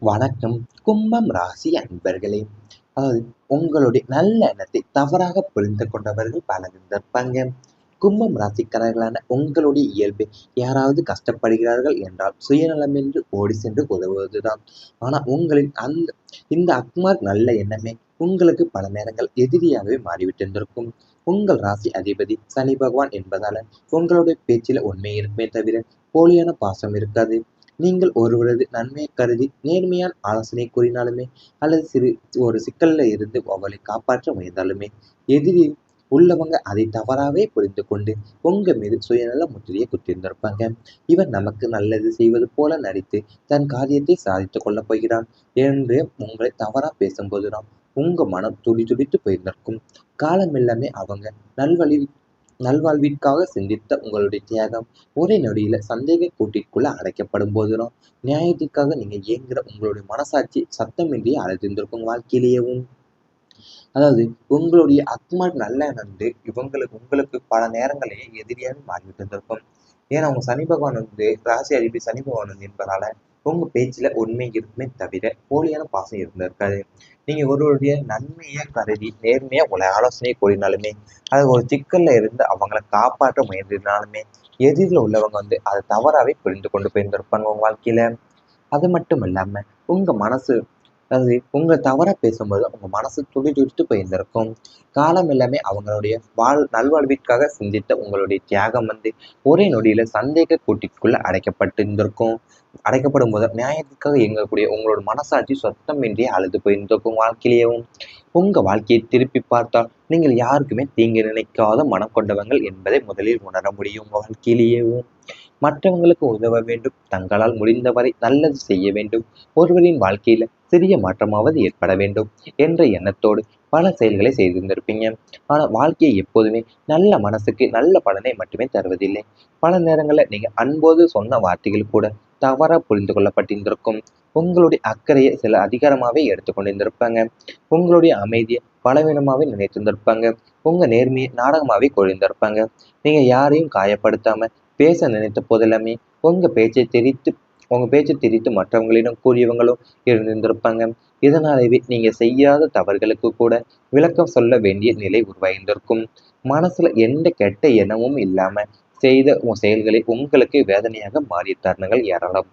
வணக்கம். கும்பம் ராசி அன்பர்களே. அதாவது உங்களுடைய நல்ல எண்ணத்தை தவறாக புரிந்து கொண்டவர்கள் பலர் இருப்பாங்க. கும்பம் ராசிக்காரர்களான உங்களுடைய இயல்பு யாராவது கஷ்டப்படுகிறார்கள் என்றால் சுயநலமின்றி ஓடி சென்று உதவுவதுதான். ஆனா உங்களின் இந்த அக்மார் நல்ல எண்ணமே உங்களுக்கு பல நேரங்கள் எதிரியாகவே மாறிவிட்டிருந்திருக்கும். உங்கள் ராசி அதிபதி சனி பகவான் என்பதால உங்களுடைய பேச்சில உண்மை இருக்குமே தவிர போலியான பாசம் இருக்காது. நீங்கள் ஒருவரது நன்மையை கருதி நேர்மையான ஆலோசனை கூறினாலுமே அல்லது ஒரு சிக்கல்ல இருந்து அவளை காப்பாற்ற முயன்றாலுமே எதிரி உள்ளவங்க அதை தவறாவே புரிந்து கொண்டு உங்க மீது சுயநல முத்திரையை குத்திருந்திருப்பாங்க. இவன் நமக்கு நல்லது செய்வது போல நடித்து தன் காரியத்தை சாதித்துக் கொள்ளப் போகிறான் என்று உங்களை தவறா பேசும்போதுதான் உங்க மனம் துடி துடித்து போயிருந்திருக்கும். காலம் எல்லாமே அவங்க நல்வழி நல்வாழ்விற்காக சிந்தித்த உங்களுடைய தியாகம் ஒரே நொடியில சந்தேக கூட்டிற்குள்ள அடைக்கப்படும் போதுதான் நியாயத்திற்காக நீங்க ஏங்குற உங்களுடைய மனசாட்சி சத்தமின்றி அழுத்திருந்திருக்கும் வாழ்க்கையிலேயேவும். அதாவது உங்களுடைய அக்மார்க் நல்ல நண்டு உங்களுக்கு பல நேரங்களிலேயே எதிரியாக மாறிவிட்டு இருந்திருக்கும். ஏன்னா உங்க சனி பகவான் ராசி அதிபதி சனி பகவான் என்பதால உங்க பேச்சுல உண்மை இருக்குமே தவிர போலியான பாசம் இருந்திருக்காது. நீங்க ஒருவருடைய நன்மையை கருதி நேர்மையா உங்களை ஆலோசனை கூறினாலுமே அது ஒரு சிக்கல்ல இருந்து அவங்கள காப்பாற்ற முயன்றினாலுமே எதிரில் உள்ளவங்க அதை தவறாவே புரிந்து கொண்டு போயிருந்திருப்பாங்க உங்க வாழ்க்கையில. அது மட்டும் இல்லாம உங்க மனசு அதாவது உங்க தவறா பேசும்போது உங்க மனசு துடி துடித்து போயிருந்திருக்கும். காலம் எல்லாமே அவங்களுடைய நல்வாழ்விற்காக சிந்தித்த உங்களுடைய தியாகம் ஒரே நொடியில சந்தேக கூட்டிற்குள்ள அடைக்கப்பட்டிருந்திருக்கும். அடைக்கப்படும் போது நியாயத்துக்காக இயங்கக்கூடிய உங்களோட மனசாட்சி சொத்தமின்றி அழுது போயிருந்திருக்கும் வாழ்க்கையிலேயும். உங்க வாழ்க்கையை திருப்பி பார்த்தால் நீங்கள் யாருக்குமே தீங்கு நினைக்காத மனம் கொண்டவங்கள் என்பதை முதலில் உணர முடியும் உங்க வாழ்க்கையிலேயும். மற்றவங்களுக்கு உதவ வேண்டும், தங்களால் முடிந்தவரை நல்லது செய்ய வேண்டும், ஒருவரின் வாழ்க்கையில சிறிய மாற்றமாவது ஏற்பட வேண்டும் என்ற எண்ணத்தோடு பல செயல்களை செய்திருந்திருப்பீங்க. ஆனா வாழ்க்கையை எப்போதுமே நல்ல மனசுக்கு நல்ல பலனை மட்டுமே தருவதில்லை. பல நேரங்களில் நீங்க அன்போடு சொன்ன வார்த்தைகள் கூட தவறா புரிந்து கொள்ளப்பட்டிருந்திருக்கும். உங்களுடைய அக்கறையை சில அதிகாரமாவே எடுத்துக்கொண்டிருந்திருப்பாங்க. உங்களுடைய அமைதியை பலவீனமாவே நினைத்திருந்திருப்பாங்க. உங்க நேர்மையை நாடகமாவே கொழிந்திருப்பாங்க. நீங்க யாரையும் காயப்படுத்தாம பேச நினைத்த போதெல்லாமே உங்க பேச்சை திரித்து மற்றவங்களிடம் கூறியவங்களும் இருந்திருப்பாங்க. இதனாலேயே நீங்க செய்யாத தவறுகளுக்கு கூட விளக்கம் சொல்ல வேண்டிய நிலை உருவாயிருந்திருக்கும். மனசுல எந்த கெட்ட எண்ணமும் இல்லாம செய்த செயல்களை உங்களுக்கு வேதனையாக மாறிய தருணங்கள் ஏராளம்.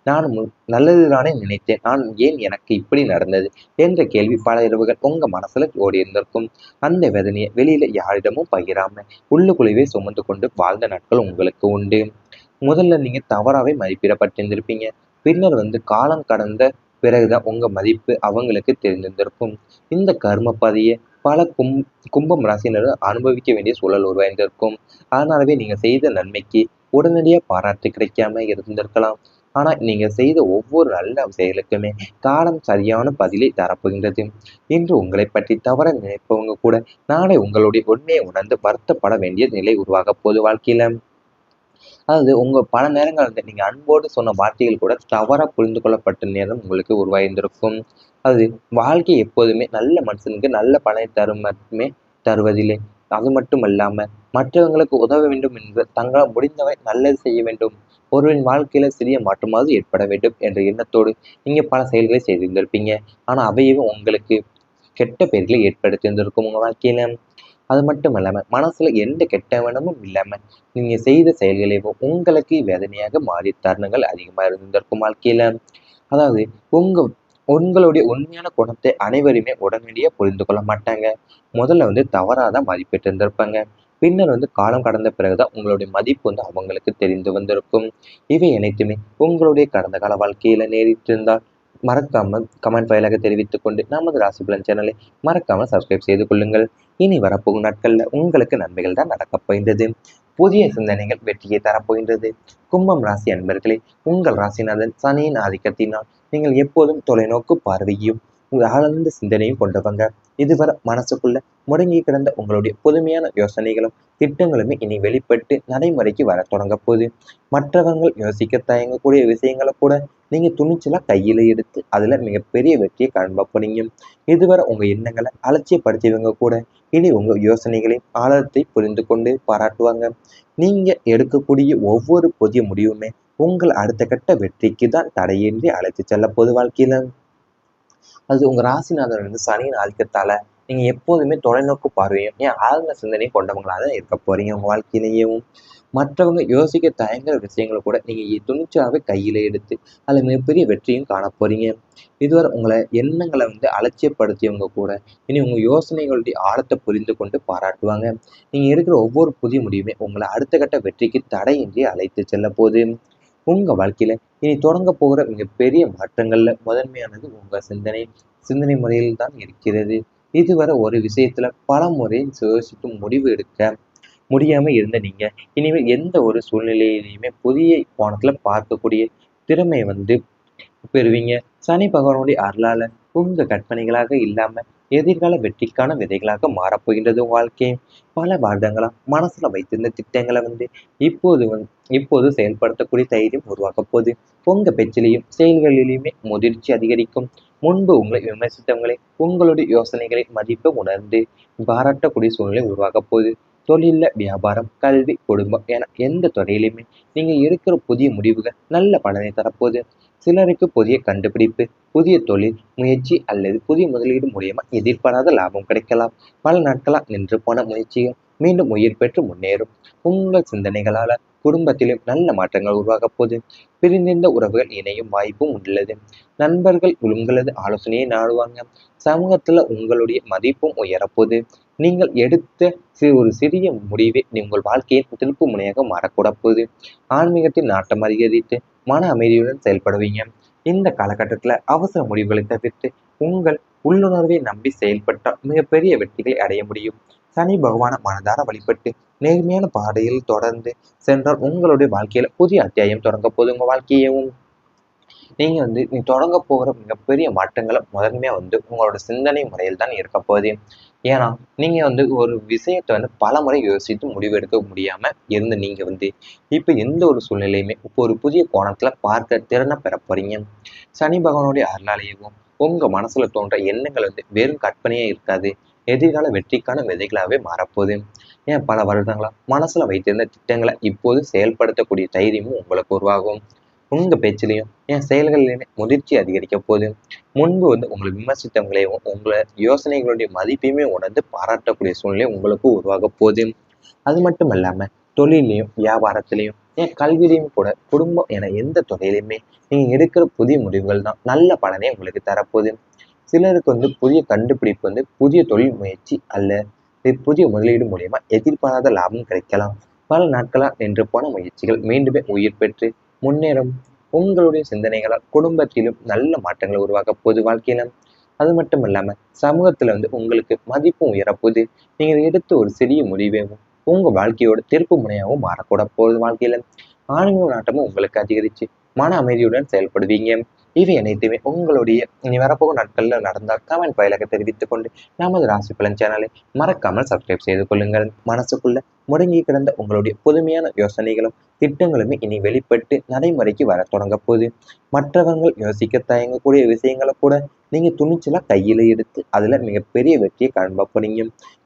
நான் நல்லதுதானே நினைத்தேன், நான் ஏன் எனக்கு இப்படி நடந்தது என்ற கேள்வி பல இரவுகள் உங்க மனசுல ஓடி இருந்திருக்கும். அந்த வேதனையை வெளியில யாரிடமும் பகிராம உள்ளுக்குள்ளவே சுமந்து கொண்டு வாழ்ந்த நாட்கள் உங்களுக்கு உண்டு. முதல்ல நீங்க தவறாவே மதிப்பிடப்பட்டிருந்திருப்பீங்க. பின்னர் காலம் கடந்த பிறகுதான் உங்க மதிப்பு அவங்களுக்கு தெரிந்திருந்திருக்கும். இந்த கர்ம பதியை பல கும்பம் ராசியினர் அனுபவிக்க வேண்டிய சூழல் உருவாயிருந்திருக்கும். அதனாலவே நீங்க செய்த நன்மைக்கு உடனடியா பாராட்டு கிடைக்காம இருந்திருக்கலாம். ஆனா நீங்க செய்த ஒவ்வொரு நல்ல செயலுக்குமே காலம் சரியான பதிலை தரப்போகின்றது. இன்று உங்களை பற்றி தவற நினைப்பவங்க கூட நாளை உங்களுடைய உண்மையை உணர்ந்து வருத்தப்பட வேண்டிய நிலை உருவாக போகுது வாழ்க்கையில. அதாவது உங்க பல நேரங்கள் நீங்க அன்போடு சொன்ன வார்த்தைகள் கூட தவறா புரிந்து கொள்ளப்பட்ட நேரம் உங்களுக்கு உருவாயிருந்திருக்கும். அது வாழ்க்கை எப்போதுமே நல்ல மனுஷனுக்கு நல்ல பலனை தரும் மட்டுமே தருவதில்லை. அது மட்டும் அல்லாம மற்றவங்களுக்கு உதவ வேண்டும் என்று தங்களால் முடிந்தவரை நல்லது செய்ய வேண்டும், ஒருவரின் வாழ்க்கையில சிறிய மாற்றமாவது ஏற்பட வேண்டும் என்ற எண்ணத்தோடு நீங்க பல செயல்களை செய்திருந்திருப்பீங்க. ஆனா அவையும் உங்களுக்கு கெட்ட பெயர்களை ஏற்படுத்தியிருந்திருக்கும் உங்க வாழ்க்கையில. அது மட்டும் இல்லாம மனசுல எந்த கெட்ட எண்ணமும் இல்லாம நீங்க செய்த செயல்களையும் உங்களுக்கு வேதனையாக மாறிய தருணங்கள் அதிகமா இருந்திருக்கும் வாழ்க்கையில. அதாவது உங்க உங்களுடைய உண்மையான குணத்தை அனைவருமே உடனடியா புரிந்து கொள்ள மாட்டாங்க. முதல்ல தவறாதான் மதிப்பிட்டு இருந்திருப்பாங்க. பின்னர் காலம் கடந்த பிறகுதான் உங்களுடைய மதிப்பு அவங்களுக்கு தெரிந்து வந்திருக்கும். இவை அனைத்துமே உங்களுடைய கடந்த கால வாழ்க்கையில நேரிட்டிருந்தால் மறக்காம கமெண்ட் வாயிலாக தெரிவித்துக் கொண்டு நமது ராசி பலன் சேனலை மறக்காமல் சப்ஸ்கிரைப் செய்து கொள்ளுங்கள். இனி வரப்போகும் நாட்கள்ல உங்களுக்கு நன்மைகள் தான் நடக்கப் போகின்றது. புதிய சிந்தனைகள் வெற்றியை தரப்போகின்றது. கும்பம் ராசி அன்பர்களே, உங்கள் ராசிநாதன் சனியின் ஆதிக்கத்தினால் நீங்கள் எப்போதும் தொலைநோக்கு பார்வையும் ஆழ்ந்த சிந்தனையும் கொண்டவங்க. இதுவரை மனசுக்குள்ள முடங்கி கிடந்த உங்களுடைய புதுமையான யோசனைகளும் திட்டங்களுமே இனி வெளிப்பட்டு நடைமுறைக்கு வர தொடங்க போகுது. மற்றவர்கள் யோசிக்க தயங்கக்கூடிய விஷயங்களை கூட நீங்க துணிச்சலா கையில எடுத்து அதுல மிகப்பெரிய வெற்றியை காண்ப போறீங்க. இதுவரை உங்க எண்ணங்களை அலட்சியப்படுத்தியவங்க கூட இனி உங்க யோசனைகளின் ஆழத்தை புரிந்து கொண்டு பாராட்டுவாங்க. நீங்க எடுக்கக்கூடிய ஒவ்வொரு புதிய முடிவுமே உங்கள் அடுத்த கட்ட வெற்றிக்கு தான் தடையின்றி அழைத்து செல்ல போது வாழ்க்கையில. அது உங்க ராசிநாதன் வந்து சனியின் ஆதிக்கத்தால நீங்க எப்போதுமே தொலைநோக்கு பார்வையும் ஆழ்ந்த சிந்தனையும் கொண்டவங்களா தான் இருக்க போறீங்க உங்க வாழ்க்கையிலேயும். மற்றவங்க யோசிக்க தயங்குற விஷயங்களை கூட நீங்க துணிச்சலாவே கையில எடுத்து அதுல மிகப்பெரிய வெற்றியும் காண போறீங்க. இதுவரை உங்களை எண்ணங்களை வந்து அலட்சியப்படுத்தியவங்க கூட இனி உங்க யோசனைகளுடைய ஆழத்தை புரிந்து கொண்டு பாராட்டுவாங்க. நீங்க எடுக்கிற ஒவ்வொரு புதிய முடிவுமே உங்களை அடுத்த கட்ட வெற்றிக்கு தடையின்றி அழைத்து செல்ல போகுது. உங்க வாழ்க்கையில இனி தொடங்க போகிற மிகப்பெரிய மாற்றங்கள்ல முதன்மையானது உங்க சிந்தனை முறையில் தான் இருக்கிறது. இதுவரை ஒரு விஷயத்துல பல முறை யோசித்து முடிவு எடுக்க முடியாம இருந்த நீங்க இனிமேல் எந்த ஒரு சூழ்நிலையிலையுமே புதிய கோணத்துல பார்க்கக்கூடிய திறமை வந்து பெறுவீங்க. சனி பகவானுடைய அருளால உங்க கற்பனைகளாக இல்லாம எதிர்கால வெற்றிக்கான விதைகளாக மாறப்போகின்றது உங்க வாழ்க்கை. பல வருடங்களா மனசுல வைத்திருந்த திட்டங்களை வந்து இப்போது செயல்படுத்தக்கூடிய தைரியம் உருவாக்க போகுது. உங்க பேச்சிலையும் செயல்களிலுமே முதிர்ச்சி அதிகரிக்கும். முன்பு உங்களை விமர்சித்தவங்களை உங்களுடைய யோசனைகளை மதிப்பு உணர்ந்து பாராட்டக்கூடிய சூழ்நிலை உருவாக்க போகுது. தொழில்ல வியாபாரம், கல்வி, குடும்பம் என எந்த துறையிலுமே நீங்க எடுக்கிற புதிய முடிவுகள் நல்ல பலனை தரப்போகுது. சிலருக்கு புதிய கண்டுபிடிப்பு, புதிய தொழில் முயற்சி அல்லது புதிய முதலீடு மூலியமா எதிர்பாராத லாபம் கிடைக்கலாம். பல நாட்களா நின்று போன முயற்சிகள் மீண்டும் உயிர் பெற்று முன்னேறும். உங்கள் சிந்தனைகளால குடும்பத்திலும் நல்ல மாற்றங்கள் உருவாக போகுது. பிரிந்திருந்த உறவுகள் இணையும் வாய்ப்பும் உள்ளது. நண்பர்கள் உங்களது ஆலோசனையை நாடுவாங்க. சமூகத்துல உங்களுடைய மதிப்பும் உயரப்போகுது. நீங்கள் எடுத்த ஒரு சிறிய முடிவே உங்கள் வாழ்க்கையின் திருப்பு முனையாக மாறக்கூட போகுது. ஆன்மீகத்தின் நாட்டம் அதிகரித்து மன அமைதியுடன் செயல்படுவீங்க. இந்த காலகட்டத்துல அவசர முடிவுகளை தவிர்த்து உங்கள் உள்ளுணர்வை நம்பி செயல்பட்டால் மிகப்பெரிய வெற்றிகளை அடைய முடியும். சனி பகவான மனதார வழிபட்டு நேர்மையான பாதையில் தொடர்ந்து சென்றால் உங்களுடைய வாழ்க்கையில புதிய அத்தியாயம் தொடங்க போது உங்க வாழ்க்கையவும். நீங்க வந்து நீ தொடங்க போகிற மிகப்பெரிய மாற்றங்களை முதன்மையா வந்து உங்களோட சிந்தனை முறையில் தான் இருக்க போகுது. ஏன்னா நீங்க வந்து ஒரு விஷயத்தை வந்து பல முறை யோசித்து முடிவெடுக்க முடியாம இருந்து நீங்க வந்து இப்ப எந்த ஒரு சூழ்நிலையுமே இப்போ ஒரு புதிய கோணத்துல பார்க்க திறனை பெற போறீங்க. சனி பகவானுடைய அருளாலேயும் உங்க மனசுல தோன்ற எண்ணங்கள் வந்து வெறும் கற்பனையே இருக்காது. எதிர்கால வெற்றிக்கான விதைகளாவே மாறப்போகுது. ஏன் பல வருடங்களா மனசுல வைத்திருந்த திட்டங்களை இப்போது செயல்படுத்தக்கூடிய தைரியமும் உங்களுக்கு உருவாகும். உங்க பேச்சிலையும் செயல்களிலுமே முதிர்ச்சி அதிகரிக்க போகுது. முன்பு வந்து உங்களை விமர்சித்தவங்களையும் உங்களை யோசனைகளுடைய மதிப்பையுமே உணர்ந்து பாராட்டக்கூடிய சூழ்நிலை உங்களுக்கு உருவாக போகுது. அது மட்டும் இல்லாம தொழிலையும் வியாபாரத்திலையும் கல்வியிலையும் கூட குடும்பம் என எந்த துறையிலையுமே நீங்க எடுக்கிற புதிய முடிவுகள் தான் நல்ல பலனை உங்களுக்கு தரப்போகுது. சிலருக்கு வந்து புதிய கண்டுபிடிப்பு வந்து புதிய தொழில் முயற்சி அல்ல புதிய முதலீடு மூலியமா எதிர்பாராத லாபம் கிடைக்கலாம். பல நாட்களா நின்று போன முயற்சிகள் மீண்டுமே உயிர் பெற்று முன்னேறும். உங்களுடைய சிந்தனைகளால் குடும்பத்திலும் நல்ல மாற்றங்களை உருவாக்க போது வாழ்க்கையில. அது மட்டும் இல்லாம சமூகத்துல வந்து உங்களுக்கு மதிப்பும் உயரப்போகுது. நீங்க எடுத்த ஒரு சிறிய முடிவையும் உங்க வாழ்க்கையோட திருப்பு முனையாகவும் மாறக்கூட போகுது வாழ்க்கையில. ஆன்மீக நாட்டமும் உங்களுக்கு அதிகரிச்சு மன அமைதியுடன் செயல்படுவீங்க. இவை அனைத்துமே உங்களுடைய இனி வரப்போகும் நாட்கள்ல நடந்தால் கமெண்ட் வாயிலாக தெரிவித்துக் கொண்டு நமது ராசி பலன் சேனலை மறக்காமல் சப்ஸ்கிரைப் செய்து கொள்ளுங்கள். மனசுக்குள்ள முடங்கி கிடந்த உங்களுடைய புதுமையான யோசனைகளும் திட்டங்களுமே இனி வெளிப்பட்டு நடைமுறைக்கு வர தொடங்க போகுது. மற்றவர்கள் யோசிக்க தயங்கக்கூடிய விஷயங்களை கூட நீங்க துணிச்சலா கையில எடுத்து அதுல மிகப்பெரிய வெற்றியை காண்ப போறீங்க.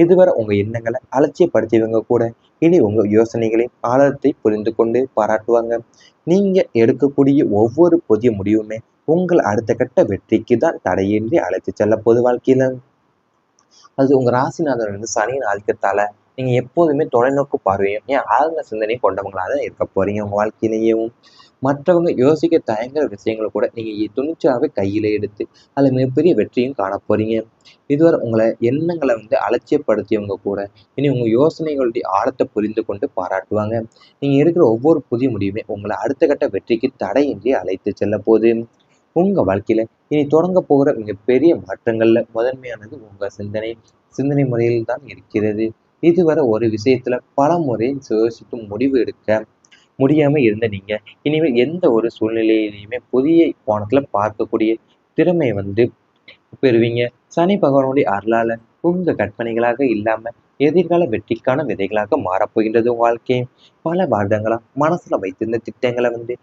இதுவரை உங்க எண்ணங்களை அலட்சியப்படுத்தியவங்க கூட இனி உங்க யோசனைகளின் ஆழத்தை புரிந்து கொண்டு பாராட்டுவாங்க. நீங்க எடுக்கக்கூடிய ஒவ்வொரு புதிய முடிவுமே உங்கள் அடுத்த கட்ட வெற்றிக்கு தான் தடையின்றி அழைத்து செல்ல போது வாழ்க்கையில. அது உங்க ராசிநாதன் வந்து சனியின் ஆதிக்கத்தால நீங்க எப்போதுமே தொலைநோக்கு பார்வையும் ஆழ்ந்த சிந்தனையும் கொண்டவங்களா தான் இருக்க போறீங்க உங்க வாழ்க்கையிலேயும். மற்றவங்க யோசிக்க தயங்குற விஷயங்களை கூட நீங்க துணிச்சலாவே கையில எடுத்து அதுல மிகப்பெரிய வெற்றியும் காண போறீங்க. இதுவரை உங்களை எண்ணங்களை வந்து அலட்சியப்படுத்தியவங்க கூட இனி உங்க யோசனைகளுடைய ஆழத்தை புரிந்து கொண்டு பாராட்டுவாங்க. நீங்க எடுக்கிற ஒவ்வொரு புதிய முடிவுமே உங்களை அடுத்த கட்ட வெற்றிக்கு தடையின்றி அழைத்து செல்ல போகுது. உங்க வாழ்க்கையில இனி தொடங்க போகிற மிகப்பெரிய மாற்றங்கள்ல முதன்மையானது உங்க சிந்தனை முறையில் தான் இருக்கிறது. இதுவரை ஒரு விஷயத்துல பல முறை யோசித்து முடிவு எடுக்க முடியாம இருந்த நீங்க இனிமேல் எந்த ஒரு சூழ்நிலையிலையுமே புதிய கோணத்துல பார்க்கக்கூடிய திறமை வந்து பெறுவீங்க. சனி பகவானுடைய அருளால உங்க கற்பனைகளாக இல்லாம எதிர்கால வெற்றிக்கான விதைகளாக மாறப்போகின்றது உங்க வாழ்க்கை. பல வருடங்களா மனசுல வைத்திருந்த திட்டங்களை வந்து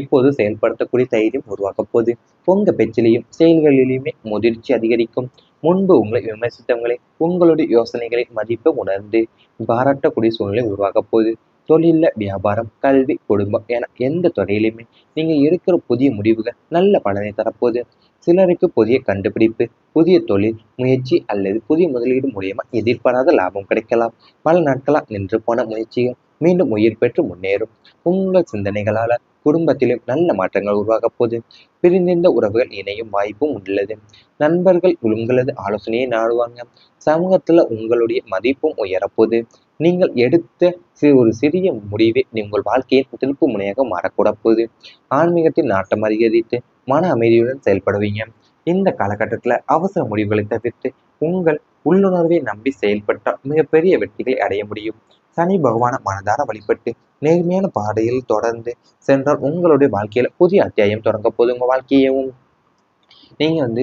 இப்போது செயல்படுத்தக்கூடிய தைரியம் உருவாக்க போகுது. உங்க பேச்சிலையும் செயல்களிலுமே முதிர்ச்சி அதிகரிக்கும். முன்பு உங்களை விமர்சித்தவங்களை உங்களுடைய யோசனைகளை மதிப்பு உணர்ந்து பாராட்டக்கூடிய சூழ்நிலை உருவாக போகுது. தொழில்ல, வியாபாரம், கல்வி, குடும்பம் என எந்த துறையிலுமே நீங்க எடுக்கிற புதிய முடிவுகள் நல்ல பலனை தரப்போகுது. சிலருக்கு புதிய கண்டுபிடிப்பு, புதிய தொழில் முயற்சி அல்லது புதிய முதலீடு மூலியமா எதிர்பாராத லாபம் கிடைக்கலாம். பல நாட்களா நின்று போன முயற்சிகள் மீண்டும் உயிர் பெற்று முன்னேறும். உங்கள் சிந்தனைகளால குடும்பத்திலும் நல்ல மாற்றங்கள் உருவாகப் போகுது. பிரிந்திருந்த உறவுகள் இணையும் வாய்ப்பும் உள்ளது. நண்பர்கள் உங்களது ஆலோசனையை நாடுவாங்க. சமூகத்துல உங்களுடைய மதிப்பும் உயரப்போகுது. நீங்கள் எடுத்த ஒரு சிறிய முடிவே உங்கள் வாழ்க்கையின் திருப்பு முனையாக மாறக்கூட போகுது. ஆன்மீகத்தின் நாட்டம் அதிகரித்து மன அமைதியுடன் செயல்படுவீங்க. இந்த காலகட்டத்துல அவசர முடிவுகளை தவிர்த்து உங்கள் உள்ளுணர்வை நம்பி செயல்பட்டால் மிகப்பெரிய வெற்றிகளை அடைய முடியும். சனி பகவான மனதார வழிபட்டு நேர்மையான பாதையில் தொடர்ந்து சென்றால் உங்களுடைய வாழ்க்கையில புதிய அத்தியாயம் தொடங்க போது. உங்க வாழ்க்கையவும்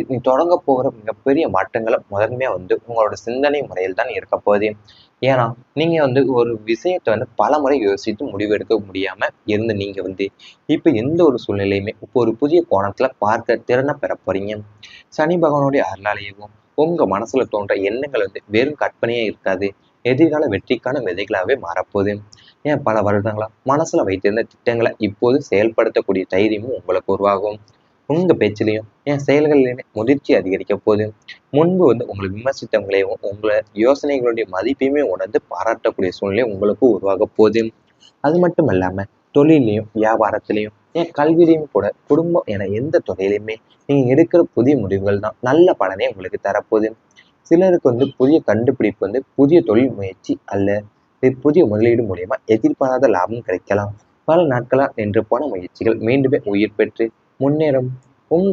நீ தொடங்க போகிற மிகப்பெரிய மாற்றங்களை முதன்மையா உங்களோட சிந்தனை முறையில் தான் இருக்க போகுது. ஏன்னா நீங்க ஒரு விஷயத்தை பல முறை யோசித்து முடிவெடுக்க முடியாம இருந்து நீங்க இப்ப எந்த ஒரு சூழ்நிலையுமே இப்போ ஒரு புதிய கோணத்துல பார்க்க திறனை பெற போறீங்க. சனி பகவானுடைய அருளாலேயும் உங்க மனசுல தோன்ற எண்ணங்கள் வெறும் கற்பனையே இருக்காது. எதிர்கால வெற்றிக்கான விதைகளாவே மாறப்போகுது. ஏன் பல வருடங்களா மனசுல வைத்திருந்த திட்டங்களை இப்போது செயல்படுத்தக்கூடிய தைரியமும் உங்களுக்கு உருவாகும். உங்க பேச்சிலையும் என் செயல்களிலுமே முதிர்ச்சி அதிகரிக்க போகுது. முன்பு உங்களை விமர்சித்தவங்களையும் உங்களை யோசனைகளுடைய மதிப்பையுமே உணர்ந்து பாராட்டக்கூடிய சூழ்நிலை உங்களுக்கு உருவாக போகுது. அது மட்டும் இல்லாம தொழிலையும் வியாபாரத்திலையும் ஏன் கல்வியிலையும் கூட குடும்பம் என எந்த துறையிலுமே நீங்க எடுக்கிற புதிய முடிவுகள் தான் நல்ல பலனை உங்களுக்கு தரப்போகுது. சிலருக்கு புதிய கண்டுபிடிப்பு புதிய தொழில் முயற்சி அல்ல புதிய முதலீடு மூலியமா எதிர்பாராத லாபம் கிடைக்கலாம். பல நாட்களா நின்று போன முயற்சிகள் மீண்டுமே உயிர் பெற்று முன்னேறும். உங்க